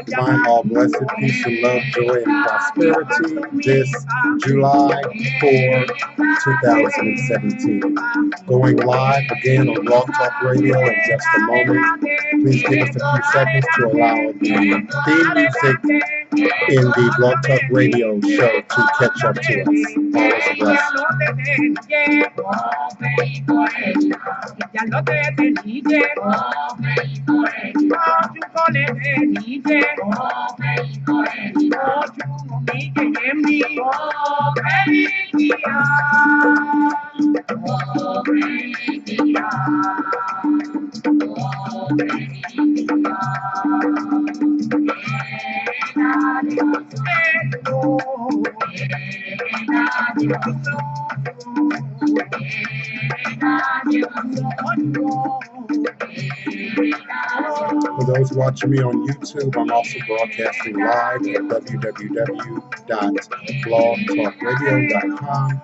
Divine all blessed peace and love, joy and prosperity this July 4, 2017. Going live again on Blog Talk Radio in just a moment. Please give us a few seconds to allow the theme music in the Blog Talk Radio show to catch up to us. Always a blessing. For those watching me on YouTube, I'm also broadcasting live at www.blogtalkradio.com.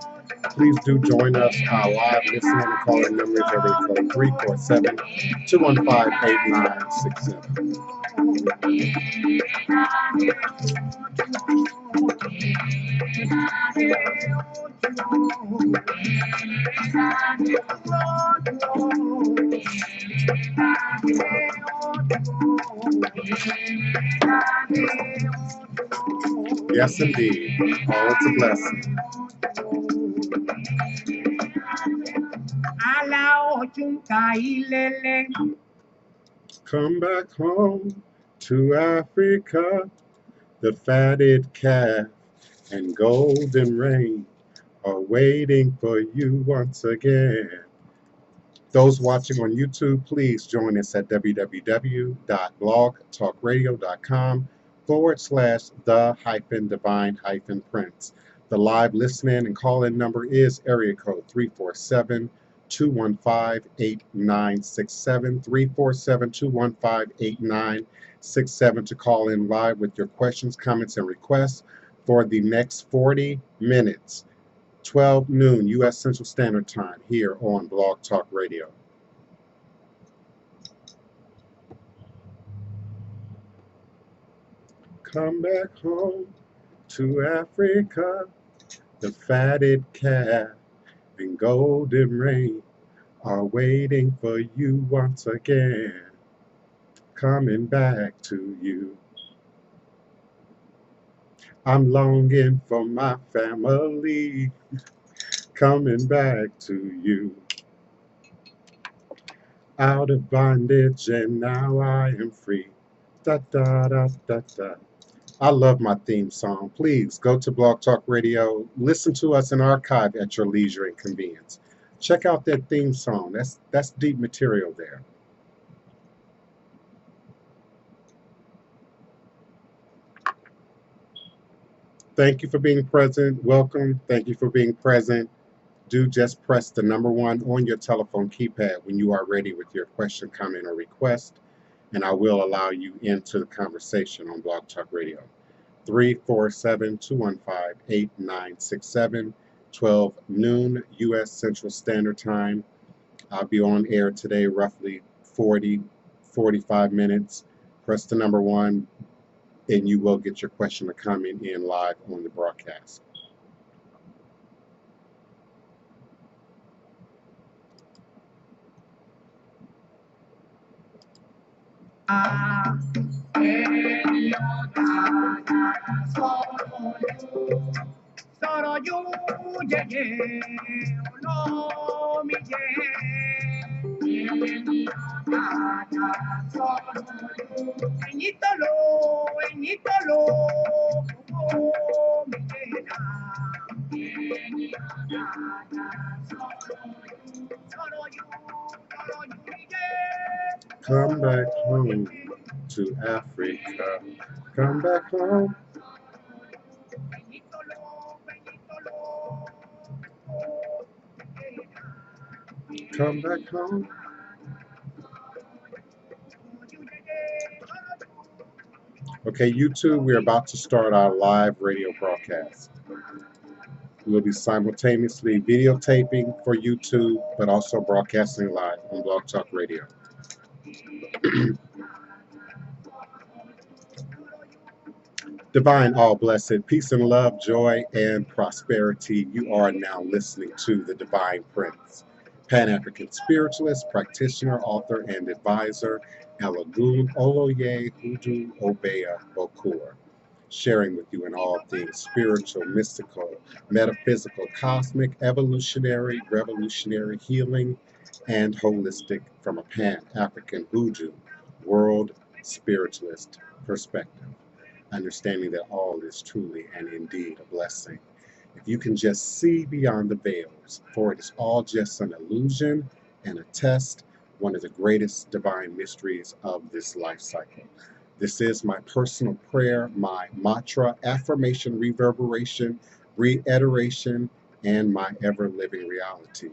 Please do join us. Our live listening and calling number is area code 347-215-8967. Yes, indeed. Oh, it's a blessing. Come back home to Africa. The fatted calf and golden rain are waiting for you once again. Those watching on YouTube, please join us at www.blogtalkradio.com/the-divine-prince. The live listen-in and call-in number is area code 347-215-8967, 347-215-8967 to call in live with your questions, comments, and requests for the next 40 minutes. 12 noon U.S. Central Standard Time here on Blog Talk Radio. Come back home to Africa. The fatted calf and golden rain are waiting for you once again. Coming back to you. I'm longing for my family, coming back to you. Out of bondage and now I am free. Da da da da da. I love my theme song. Please go to Blog Talk Radio, listen to us in archive at your leisure and convenience. Check out that theme song. That's deep material there. Thank you for being present. Welcome. Thank you for being present. Do just press the number 1 on your telephone keypad when you are ready with your question, comment, or request, and I will allow you into the conversation on Blog Talk Radio. 347-215-8967, 12 noon U.S. Central Standard Time. I'll be on air today roughly 45 minutes. Press the number 1. And you will get your question or comment in live on the broadcast. Come back home to Africa. Come back home. Come back home. Okay, YouTube, we're about to start our live radio broadcast. We'll be simultaneously videotaping for YouTube, but also broadcasting live on Blog Talk Radio. Divine, all blessed, peace and love, joy and prosperity. You are now listening to the Divine Prince, Pan African spiritualist, practitioner, author, and advisor, Alagoon Oloye Hoodoo Obeya Bokur, sharing with you in all things spiritual, mystical, metaphysical, cosmic, evolutionary, revolutionary, healing, and holistic from a Pan African Voodoo world spiritualist perspective, understanding that all is truly and indeed a blessing. If you can just see beyond the veils, for it is all just an illusion and a test, one of the greatest divine mysteries of this life cycle. This is my personal prayer, my mantra, affirmation, reverberation, reiteration, and my ever living reality.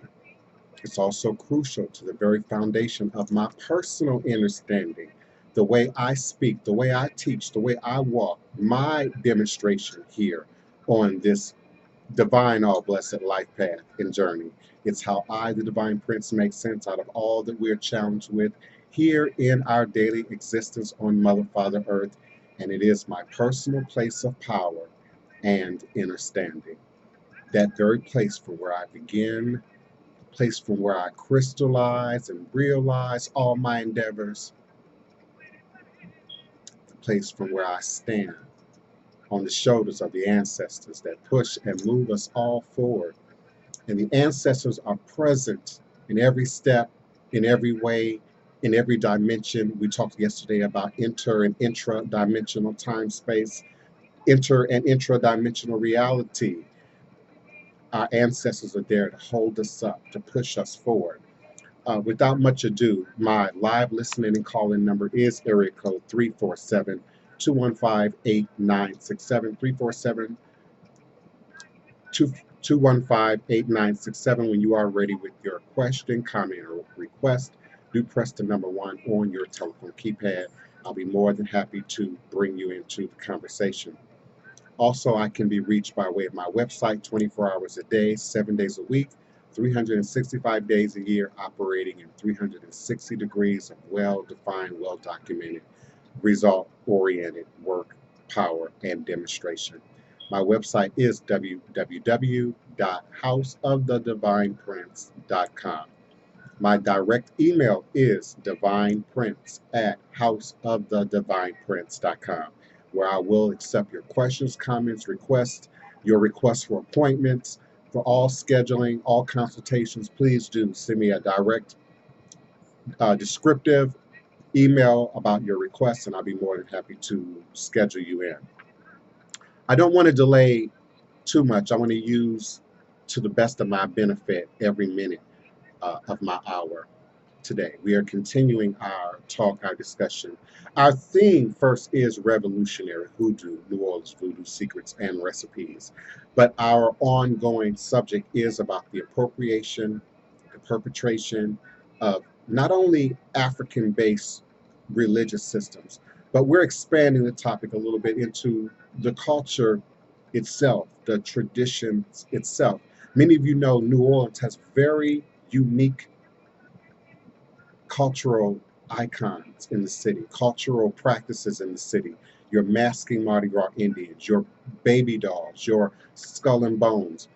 It's also crucial to the very foundation of my personal understanding, the way I speak, the way I teach, the way I walk, my demonstration here on this divine, all blessed life path and journey. It's how I, the Divine Prince, make sense out of all that we're challenged with here in our daily existence on Mother, Father, Earth. And it is my personal place of power and understanding. That very place from where I begin, place from where I crystallize and realize all my endeavors, the place from where I stand on the shoulders of the ancestors that push and move us all forward. And the ancestors are present in every step, in every way, in every dimension. We talked yesterday about inter and intra-dimensional time space, inter and intra-dimensional reality. Our ancestors are there to hold us up, to push us forward. Without much ado, my live listening and calling number is area code 347 215 8967. 347 215-8967. When you are ready with your question, comment, or request, do press the number 1 on your telephone keypad. I'll be more than happy to bring you into the conversation. Also, I can be reached by way of my website 24 hours a day, 7 days a week, 365 days a year, operating in 360 degrees of well-defined, well-documented, result-oriented work, power, and demonstration. My website is www.houseofthedivineprince.com. My direct email is divineprince@houseofthedivineprince.com, where I will accept your questions, comments, requests, your requests for appointments, for all scheduling, all consultations. Please do send me a direct, descriptive email about your requests, and I'll be more than happy to schedule you in. I don't want to delay too much. I want to use to the best of my benefit every minute of my hour today. We are continuing our talk, our discussion. Our theme first is revolutionary Hoodoo, New Orleans Voodoo secrets and recipes. But our ongoing subject is about the appropriation, the perpetration of not only African-based religious systems, but we're expanding the topic a little bit into the culture itself, the traditions itself. Many of you know New Orleans has very unique cultural icons in the city, cultural practices in the city. Your masking Mardi Gras Indians, your baby dolls, your skull and bones,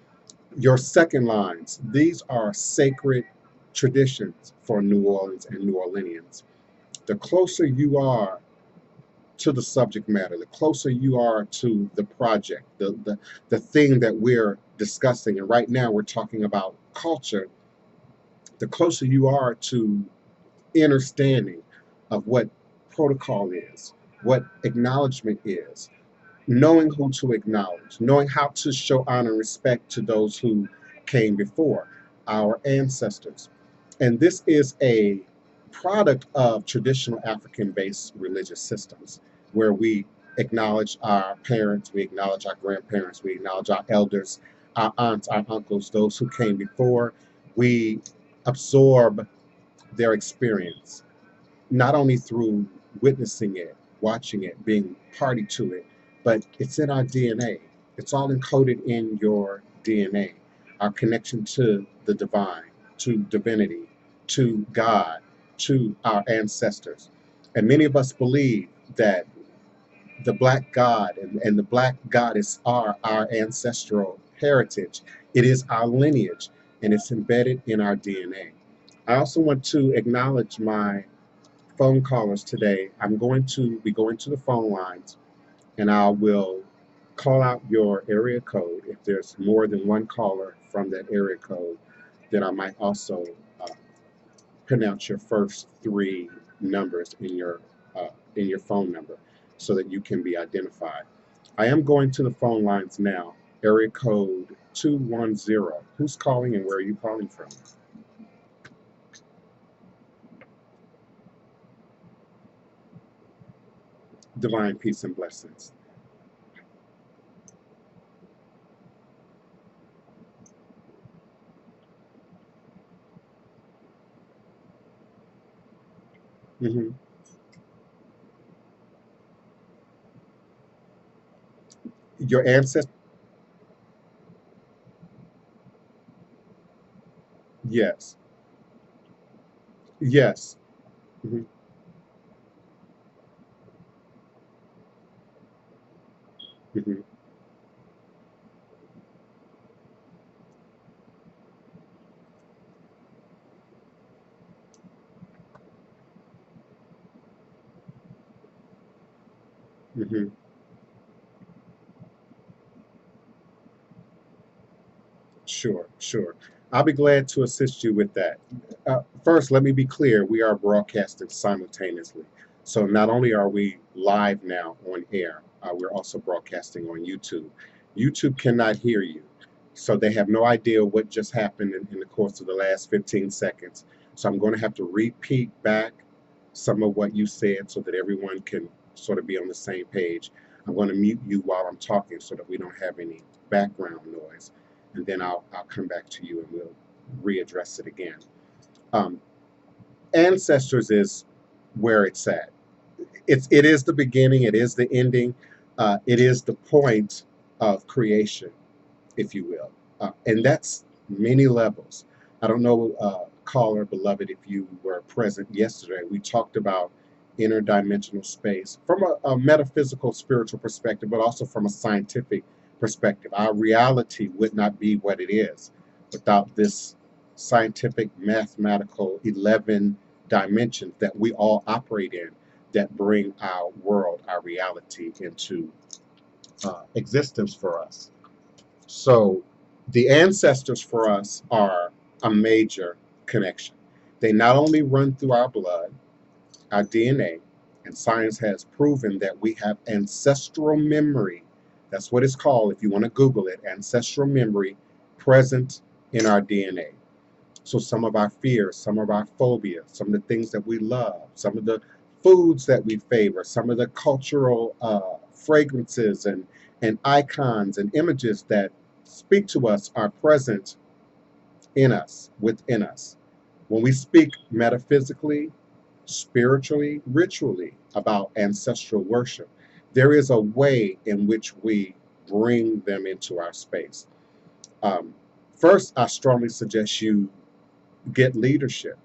your second lines. These are sacred traditions for New Orleans and New Orleanians. The closer you are to the subject matter, the closer you are to the project, the thing that we're discussing, and right now we're talking about culture, the closer you are to understanding of what protocol is, what acknowledgement is, knowing who to acknowledge, knowing how to show honor and respect to those who came before, our ancestors. And this is a product of traditional African-based religious systems where we acknowledge our parents, we acknowledge our grandparents, we acknowledge our elders, our aunts, our uncles, those who came before. We absorb their experience, not only through witnessing it, watching it, being party to it, but it's in our DNA. It's all encoded in your DNA. Our connection to the divine, to divinity, to God, to our ancestors. And many of us believe that the black god and the black goddess are our ancestral heritage. It is our lineage, and it's embedded in our DNA. I also want to acknowledge my phone callers today. I'm going to be going to the phone lines, and I will call out your area code. If there's more than one caller from that area code, then I might also uh, pronounce your first three numbers in your phone number so that you can be identified. I am going to the phone lines now. Area code 210. Who's calling and where are you calling from? Divine peace and blessings. Hmm. Your ancestors, yes, yes. Hmm. Hmm. Hmm. Sure, sure. I'll be glad to assist you with that. First, let me be clear, we are broadcasting simultaneously. So not only are we live now on air, we're also broadcasting on YouTube. YouTube cannot hear you, so they have no idea what just happened in the course of the last 15 seconds. So I'm going to have to repeat back some of what you said so that everyone can sort of be on the same page. I'm going to mute you while I'm talking so that we don't have any background noise, and then I'll come back to you and we'll readdress it again. Um, Ancestors is where it's at. It is the beginning. It is the ending. It is the point of creation, if you will. And that's many levels. I don't know, caller, beloved, if you were present yesterday. We talked about interdimensional space from a metaphysical, spiritual perspective, but also from a scientific perspective. Our reality would not be what it is without this scientific, mathematical 11 dimensions that we all operate in that bring our world, our reality into existence for us. So the ancestors for us are a major connection. They not only run through our blood, our DNA, and science has proven that we have ancestral memory. That's what it's called if you want to Google it, ancestral memory present in our DNA. So some of our fears, some of our phobias, some of the things that we love, some of the foods that we favor, some of the cultural fragrances and icons and images that speak to us are present in us, within us. When we speak metaphysically, spiritually, ritually about ancestral worship, there is a way in which we bring them into our space. Um, First, I strongly suggest you get leadership.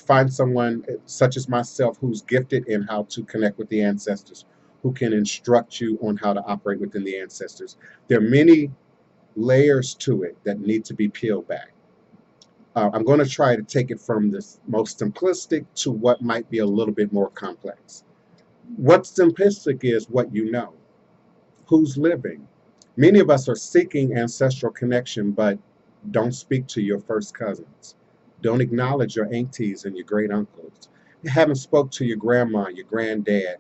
Find someone such as myself who's gifted in how to connect with the ancestors, who can instruct you on how to operate within the ancestors. There are many layers to it that need to be peeled back. I'm going to try to take it from the most simplistic to what might be a little bit more complex. What's simplistic is what you know, who's living. Many of us are seeking ancestral connection, but don't speak to your first cousins. Don't acknowledge your aunties and your great uncles. You haven't spoke to your grandma, your granddad,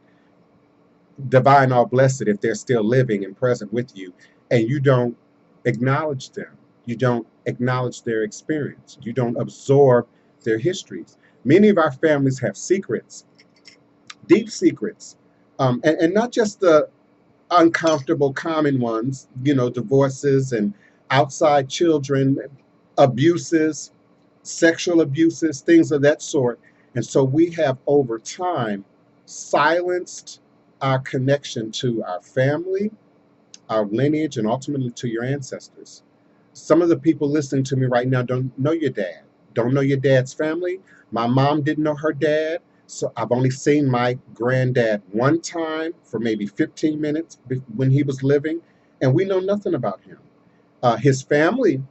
divine all blessed if they're still living and present with you, and you don't acknowledge them. You don't acknowledge their experience. You don't absorb their histories. Many of our families have secrets, deep secrets, and not just the uncomfortable common ones, divorces and outside children, abuses, sexual abuses, things of that sort. And so we have over time silenced our connection to our family, our lineage, and ultimately to your ancestors. Some of the people listening to me right now don't know your dad, don't know your dad's family. My mom didn't know her dad. So I've only seen my granddad one time for maybe 15 minutes when he was living, and we know nothing about him. His family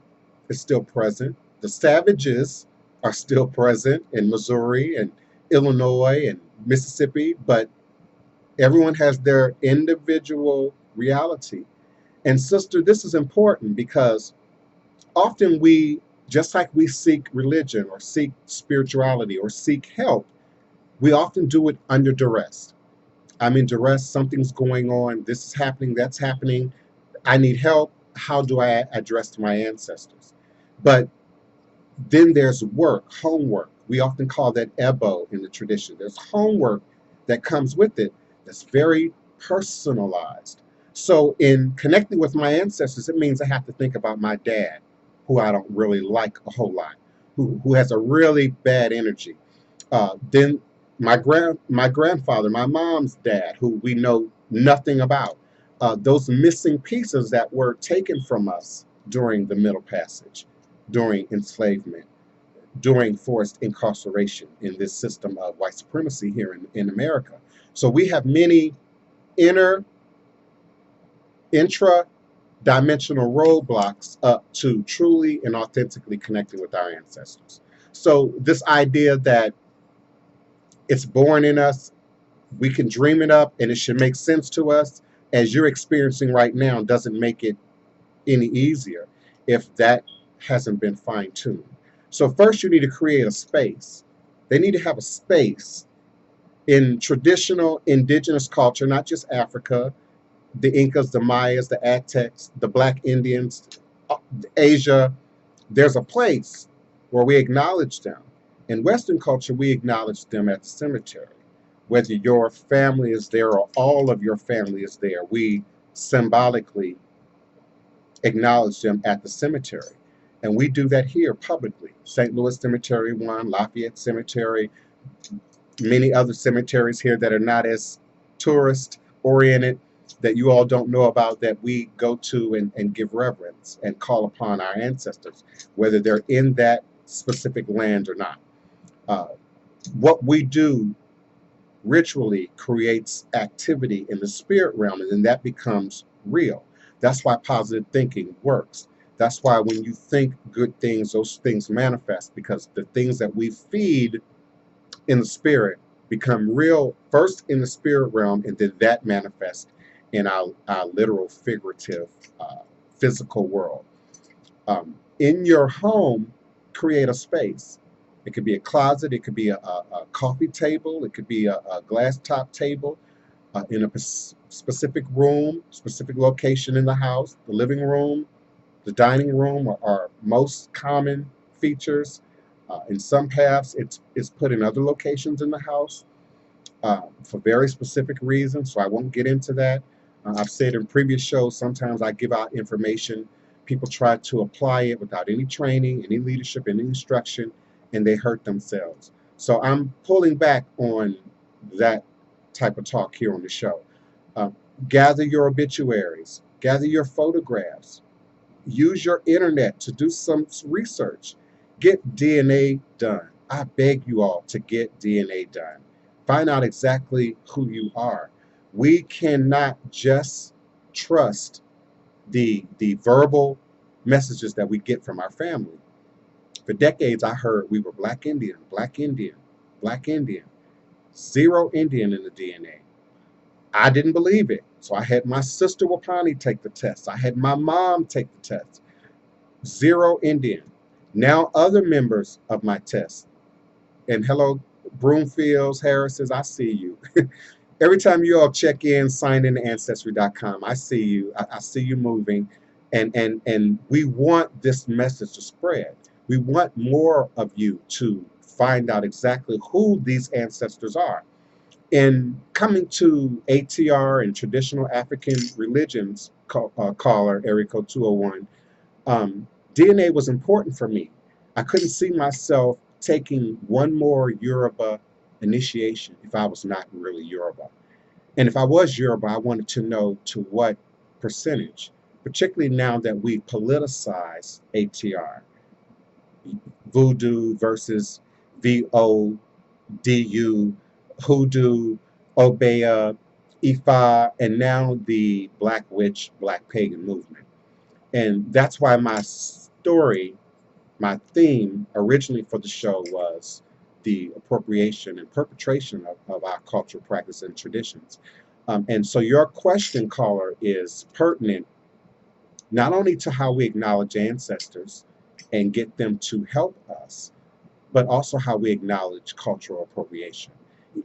is still present. The Savages are still present in Missouri and Illinois and Mississippi, but everyone has their individual reality. And sister, this is important because often we, just like we seek religion or seek spirituality or seek help, we often do it under duress. I'm in duress, something's going on, this is happening, that's happening, I need help. How do I address my ancestors? But then there's work, homework. We often call that ebo in the tradition. There's homework that comes with it that's very personalized. So, in connecting with my ancestors, it means I have to think about my dad, who I don't really like a whole lot, who has a really bad energy. Then my grandfather, my mom's dad, who we know nothing about. Those missing pieces that were taken from us during the Middle Passage, during enslavement, during forced incarceration in this system of white supremacy here in America. So we have many inner, intra dimensional roadblocks up to truly and authentically connecting with our ancestors. So this idea that it's born in us, we can dream it up and it should make sense to us as you're experiencing right now doesn't make it any easier if that hasn't been fine-tuned. So first you need to create a space. They need to have a space in traditional indigenous culture, not just Africa, the Incas, the Mayas, the Aztecs, the Black Indians, Asia. There's a place where we acknowledge them. In Western culture, we acknowledge them at the cemetery. Whether your family is there or all of your family is there, we symbolically acknowledge them at the cemetery. And we do that here publicly. St. Louis Cemetery 1, Lafayette Cemetery, many other cemeteries here that are not as tourist oriented, that you all don't know about, that we go to and give reverence and call upon our ancestors, whether they're in that specific land or not. Uh, what we do ritually creates activity in the spirit realm, and then that becomes real. That's why positive thinking works. That's why when you think good things, those things manifest, because the things that we feed in the spirit become real first in the spirit realm, and then that manifests in our literal, figurative, physical world. In your home, create a space. It could be a closet, it could be a coffee table, it could be a glass top table in a specific room, specific location in the house. The living room, the dining room are most common features. In some paths, it's put in other locations in the house for very specific reasons, so I won't get into that. I've said in previous shows, sometimes I give out information. People try to apply it without any training, any leadership, any instruction, and they hurt themselves. So I'm pulling back on that type of talk here on the show. Uh, Gather your obituaries, gather your photographs, use your internet to do some research. Get DNA done. I beg you all to get DNA done. Find out exactly who you are. We cannot just trust the verbal messages that we get from our family. For decades, I heard we were Black Indian, Black Indian, Black Indian. Zero Indian in the DNA. I didn't believe it. So I had my sister Wapani take the test. I had my mom take the test. Zero Indian. Now other members of my test. And hello, Broomfields, Harrises, I see you. Every time you all check in, sign in to Ancestry.com, I see you. I see you moving. And we want this message to spread. We want more of you to find out exactly who these ancestors are. In coming to ATR and traditional African religions, caller, area code 201, DNA was important for me. I couldn't see myself taking one more Yoruba initiation if I was not really Yoruba. And if I was Yoruba, I wanted to know to what percentage, particularly now that we politicize ATR, Voodoo versus VODU, Hoodoo, Obeah, Ifa, and now the Black Witch, Black Pagan movement. And that's why my story, my theme originally for the show was the appropriation and perpetration of our cultural practice and traditions. And so your question, caller, is pertinent not only to how we acknowledge ancestors and get them to help us, but also how we acknowledge cultural appropriation,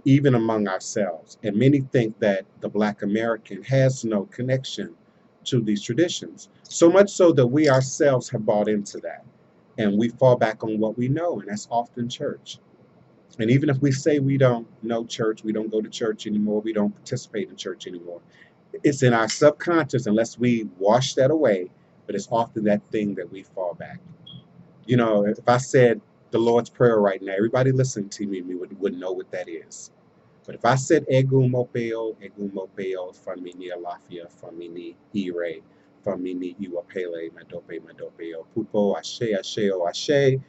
even among ourselves. And many think that the Black American has no connection to these traditions, so much so that we ourselves have bought into that. And we fall back on what we know, and that's often church. And even if we say we don't know church, we don't go to church anymore, we don't participate in church anymore, it's in our subconscious unless we wash that away, but it's often that thing that we fall back. You know, if I said the Lord's Prayer right now, everybody listening to me would know what that is. But if I said Egum Mopeo, Famini Alafia, Famini Ire, Famini Iwapele, Madope, Pupo, Ashe, Ashe, O Ashe,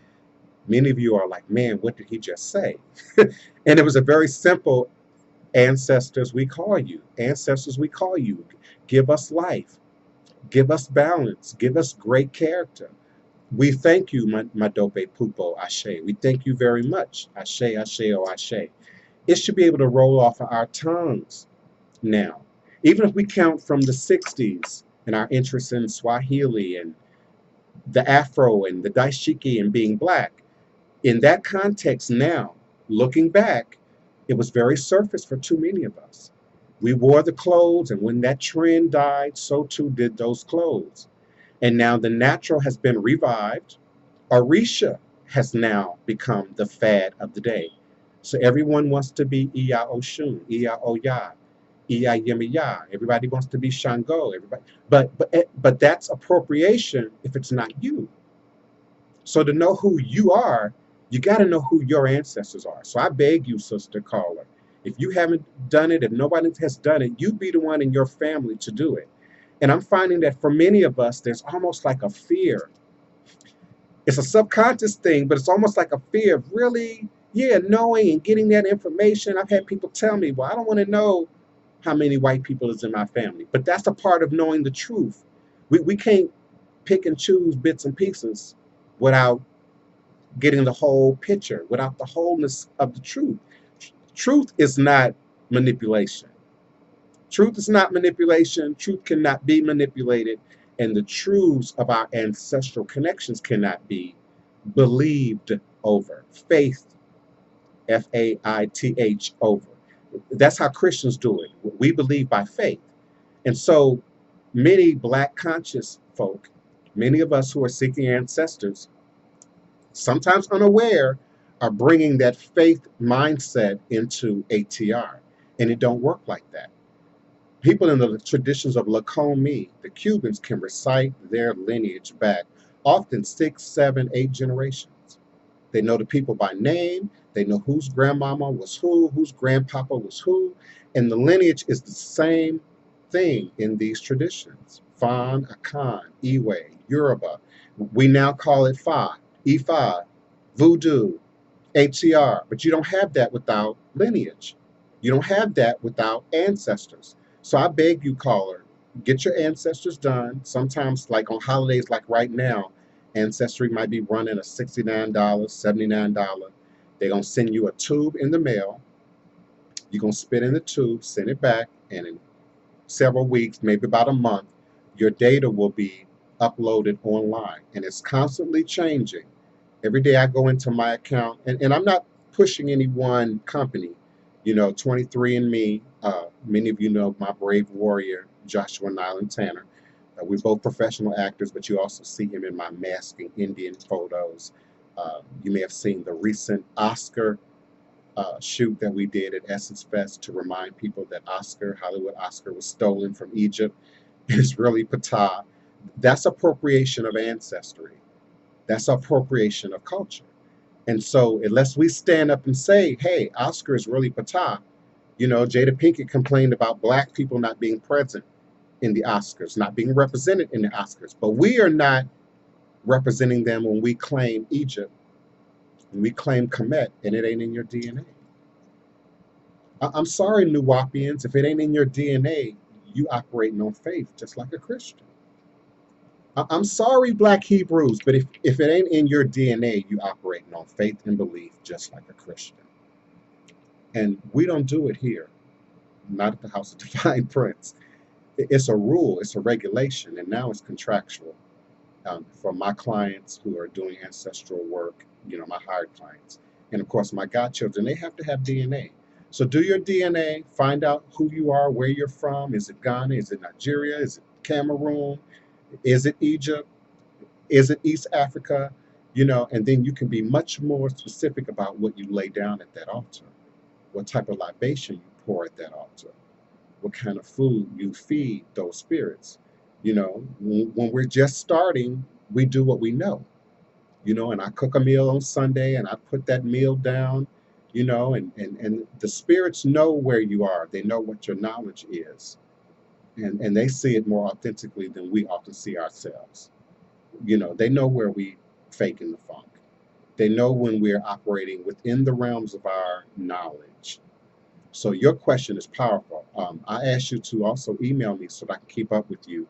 many of you are like, man, what did he just say? And it was a very simple ancestors we call you. Ancestors we call you. Give us life. Give us balance. Give us great character. We thank you, Madope Pupo Ashe. We thank you very much. Ashe, Ashe, O Ashe. It should be able to roll off of our tongues now. Even if we count from the 60s and our interest in Swahili and the Afro and the Daishiki and being Black, in that context now, looking back, it was very surface for too many of us. We wore the clothes, and when that trend died, so too did those clothes. And now the natural has been revived. Orisha has now become the fad of the day. So everyone wants to be Iya Oshun, Iya Oya, Iya Yemiya. Everybody wants to be Shango. Everybody, but that's appropriation if it's not you. So to know who you are, you got to know who your ancestors are. So I beg you, sister caller, if you haven't done it, if nobody has done it, you be the one in your family to do it. And I'm finding that for many of us, there's almost like a fear. It's a subconscious thing, but it's almost like a fear of really, yeah, knowing and getting that information. I've had people tell me, well, I don't want to know how many white people is in my family. But that's a part of knowing the truth. We can't pick and choose bits and pieces without getting the whole picture, without the wholeness of the truth. Truth is not manipulation. Truth is not manipulation. Truth cannot be manipulated. And the truths of our ancestral connections cannot be believed over. Faith, Faith over. That's how Christians do it. We believe by faith. And so many Black conscious folk, many of us who are seeking ancestors, sometimes unaware, are bringing that faith mindset into ATR. And it don't work like that. People in the traditions of Lakomi, the Cubans, can recite their lineage back often 6, 7, 8 generations. They know the people by name. They know whose grandmama was whose grandpapa was who. And the lineage is the same thing in these traditions. Fan, Akan, Iwe, Yoruba. We now call it Fa, Ifa, Voodoo, ATR. But you don't have that without lineage. You don't have that without ancestors. So I beg you, caller, get your ancestors done. Sometimes, like on holidays like right now, Ancestry might be running a $69, $79. They're going to send you a tube in the mail. You're going to spit in the tube, send it back, and in several weeks, maybe about a month, your data will be uploaded online. And it's constantly changing. Every day I go into my account, and I'm not pushing any one company. You know, 23andMe, many of you know my brave warrior, Joshua Nyland Tanner. We're both professional actors, but you also see him in my masking Indian photos. You may have seen the recent Oscar shoot that we did at Essence Fest to remind people that Hollywood Oscar, was stolen from Egypt. It's really Ptah. That's appropriation of ancestry. That's appropriation of culture. And so unless we stand up and say, hey, Oscar is really Ptah, you know, Jada Pinkett complained about Black people not being present in the Oscars, not being represented in the Oscars. But we are not representing them when we claim Egypt, when we claim Kemet, and it ain't in your DNA. I'm sorry, Nuwapians, if it ain't in your DNA, you operating on faith just like a Christian. I'm sorry, Black Hebrews, but if it ain't in your DNA, you operating on faith and belief just like a Christian. And we don't do it here, not at the House of Divine Prince. It's a rule, it's a regulation, and now it's contractual. For my clients who are doing ancestral work, my hired clients, and of course my godchildren, they have to have DNA. So do your DNA, find out who you are, where you're from. Is it Ghana? Is it Nigeria? Is it Cameroon? Is it Egypt? Is it East Africa? And then you can be much more specific about what you lay down at that altar, what type of libation you pour at that altar, what kind of food you feed those spirits. When we're just starting, we do what we know, and I cook a meal on Sunday and I put that meal down, and the spirits know where you are. They know what your knowledge is. And they see it more authentically than we often see ourselves. They know where we fake in the funk. They know when we're operating within the realms of our knowledge. So your question is powerful. I ask you to also email me so that I can keep up with you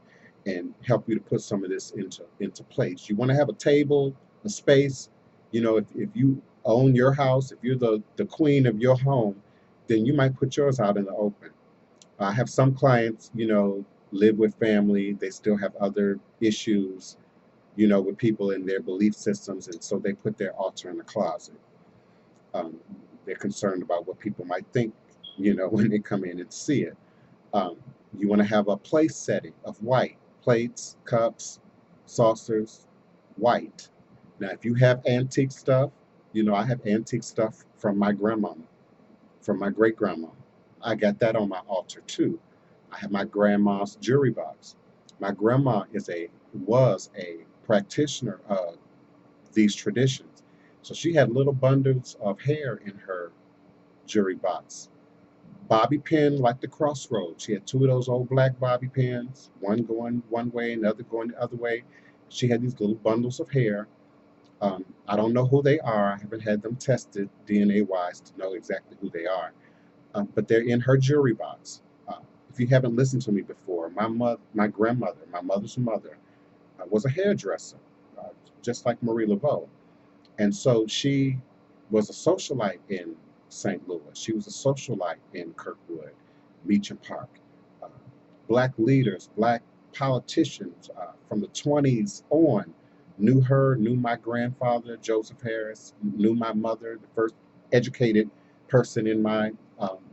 and help you to put some of this into place. You want to have a table, a space. If you own your house, if you're the queen of your home, then you might put yours out in the open. I have some clients, live with family. They still have other issues, with people in their belief systems, and so they put their altar in the closet. Um, they're concerned about what people might think, when they come in and see it. Um, you want to have a place setting of white plates, cups, saucers, white. Now, if you have antique stuff, I have antique stuff from my grandma, from my great grandma. I got that on my altar too. I have my grandma's jewelry box. My grandma was a practitioner of these traditions. So she had little bundles of hair in her jewelry box. Bobby pin like the crossroads. She had two of those old black bobby pins, one going one way and the other going the other way. She had these little bundles of hair. I don't know who they are. I haven't had them tested DNA wise to know exactly who they are. But they're in her jewelry box. Uh, if you haven't listened to me before, my grandmother, my mother's mother, was a hairdresser, uh, just like Marie Laveau. And so she was a socialite in St. Louis. She was a socialite in Kirkwood, Meacham Park. Uh, Black leaders, black politicians from the 20s on knew her, knew my grandfather, Joseph Harris, knew my mother, the first educated person in my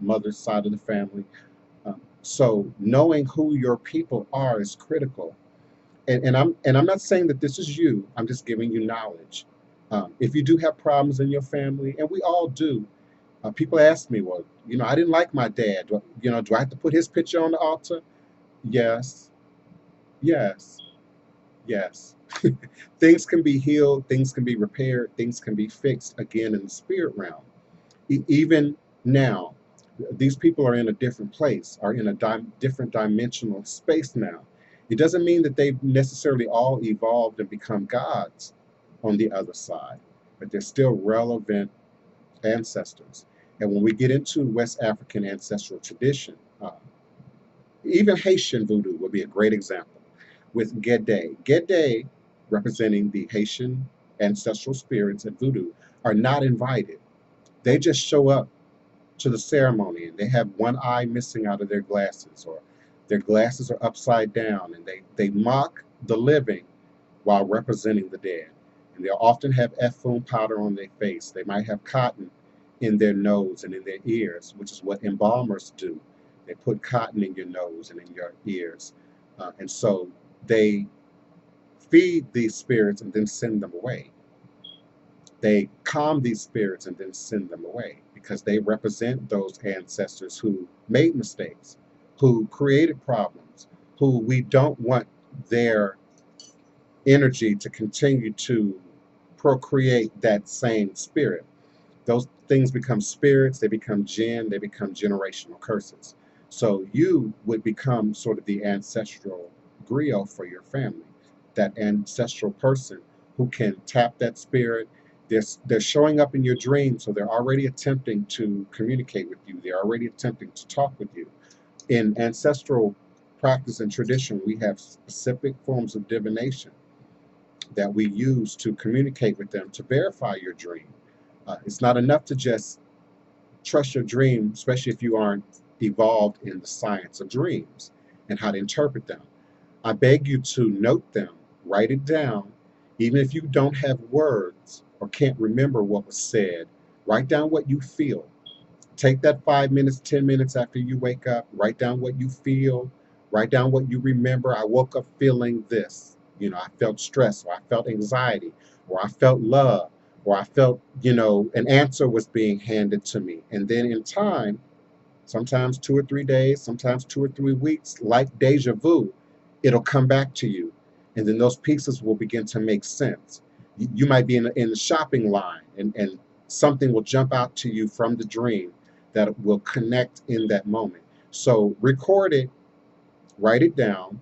mother's side of the family. So knowing who your people are is critical. And I'm not saying that this is you. I'm just giving you knowledge. If you do have problems in your family, and we all do, people ask me, well, I didn't like my dad. Do I have to put his picture on the altar? Yes, yes, yes. Things can be healed, things can be repaired, things can be fixed again in the spirit realm. Even now, these people are in a different place, are in a different dimensional space now. It doesn't mean that they've necessarily all evolved and become gods on the other side, but they're still relevant ancestors. And when we get into West African ancestral tradition, even Haitian voodoo would be a great example with Gede. Gede, representing the Haitian ancestral spirits at voodoo, are not invited. They just show up to the ceremony and they have one eye missing out of their glasses, or their glasses are upside down, and they mock the living while representing the dead. And they'll often have effluent powder on their face. They might have cotton in their nose and in their ears, which is what embalmers do. They put cotton in your nose and in your ears. And so they feed these spirits and then send them away. They calm these spirits and then send them away because they represent those ancestors who made mistakes, who created problems, who we don't want their energy to continue to procreate that same spirit. Those things become spirits, they become jinn, they become generational curses. So you would become sort of the ancestral griot for your family, that ancestral person who can tap that spirit They're showing up in your dreams, so they're already attempting to communicate with you. They're already attempting to talk with you. In ancestral practice and tradition, we have specific forms of divination that we use to communicate with them to verify your dream. It's not enough to just trust your dream, especially if you aren't evolved in the science of dreams and how to interpret them. I beg you to note them, write it down, even if you don't have words or can't remember what was said. Write down what you feel. Take that 5 minutes, 10 minutes after you wake up, write down what you feel, write down what you remember. I woke up feeling this. I felt stress, or I felt anxiety, or I felt love, or I felt, an answer was being handed to me. And then in time, sometimes 2 or 3 days, sometimes 2 or 3 weeks, like deja vu, it'll come back to you. And then those pieces will begin to make sense. You might be in the shopping line, and something will jump out to you from the dream that will connect in that moment. So record it, write it down.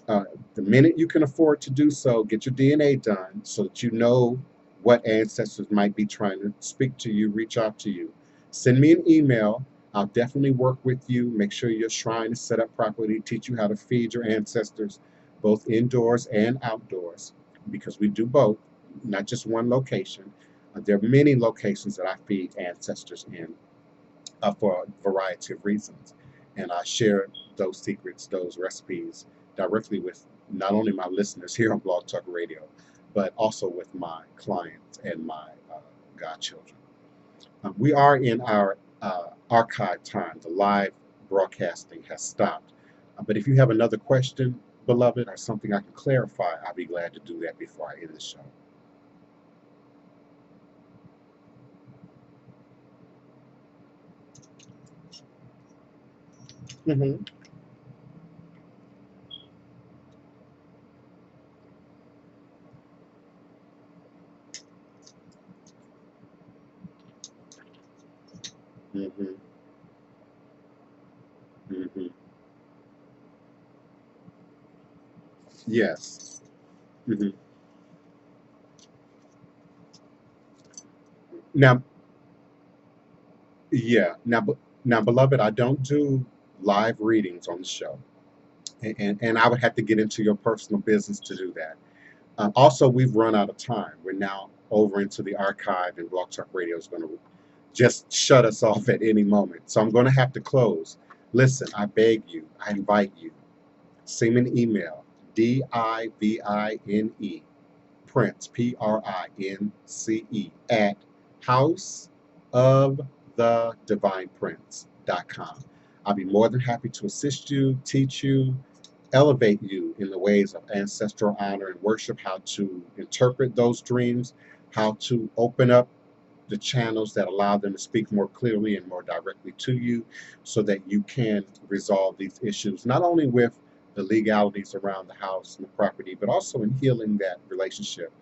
Uh, the minute you can afford to do so, get your DNA done so that you know what ancestors might be trying to speak to you, reach out to you. Send me an email. I'll definitely work with you. Make sure your shrine is set up properly, teach you how to feed your ancestors, both indoors and outdoors, because we do both, not just one location. There are many locations that I feed ancestors in for a variety of reasons. And I share those secrets, those recipes directly with not only my listeners here on Blog Talk Radio, but also with my clients and my godchildren. We are in our archive time. The live broadcasting has stopped. But if you have another question, beloved, or something I can clarify, I'll be glad to do that before I end the show. Mm-hmm. Mm-hmm. Mm-hmm. Yes. Mm-hmm. Now, yeah. Now, beloved, I don't do live readings on the show, and I would have to get into your personal business to do that. Also, we've run out of time. We're now over into the archive, and Blog Talk Radio is going to just shut us off at any moment. So I'm going to have to close. Listen, I beg you, I invite you, send me an email, DIVINE Prince, PRINCE, at houseofthedivineprince.com. I'll be more than happy to assist you, teach you, elevate you in the ways of ancestral honor and worship, how to interpret those dreams, how to open up the channels that allow them to speak more clearly and more directly to you so that you can resolve these issues, not only with the legalities around the house and the property, but also in healing that relationship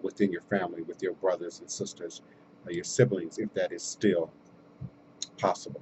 within your family, with your brothers and sisters, your siblings, if that is still possible.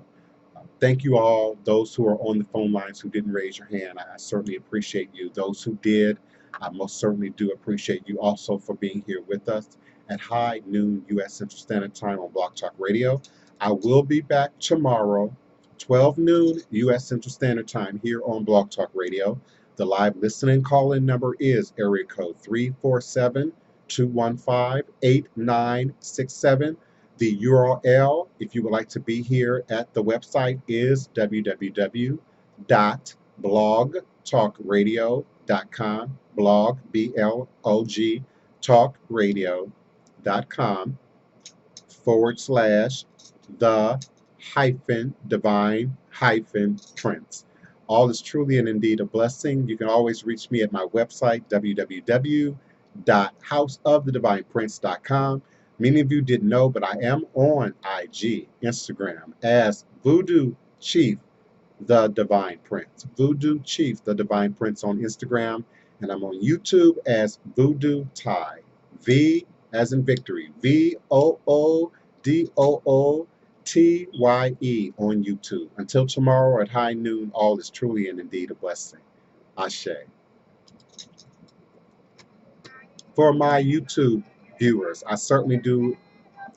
Thank you all, those who are on the phone lines who didn't raise your hand. I certainly appreciate you. Those who did, I most certainly do appreciate you also for being here with us at high noon U.S. Central Standard Time on Block Talk Radio. I will be back tomorrow, 12 noon U.S. Central Standard Time here on Block Talk Radio. The live listening call-in number is area code 347-215-8967. The URL, if you would like to be here at the website, is www.blogtalkradio.com. Blog, B-L-O-G, talkradio.com / the divine prince. All is truly and indeed a blessing. You can always reach me at my website, www.houseofthedivineprince.com. Many of you didn't know, but I am on IG, Instagram, as Voodoo Chief, the Divine Prince. Voodoo Chief, the Divine Prince on Instagram. And I'm on YouTube as Voodoo Ty. V as in victory. VOODOOTYE on YouTube. Until tomorrow at high noon, all is truly and indeed a blessing. Ashe. For my YouTube viewers. I certainly do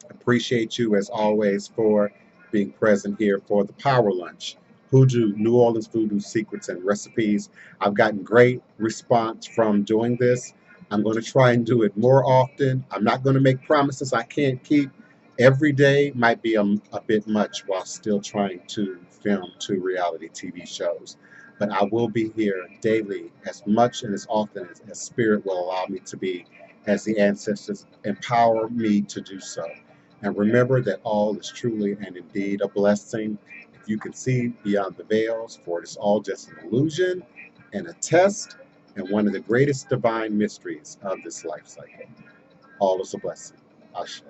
appreciate you as always for being present here for the Power Lunch. Hoodoo, New Orleans Voodoo Secrets and Recipes. I've gotten great response from doing this. I'm going to try and do it more often. I'm not going to make promises I can't keep. Every day might be a bit much while still trying to film 2 reality TV shows. But I will be here daily as much and as often as Spirit will allow me to be, as the ancestors empower me to do so. And remember that all is truly and indeed a blessing. If you can see beyond the veils, for it is all just an illusion and a test, and one of the greatest divine mysteries of this life cycle. All is a blessing. Ashe.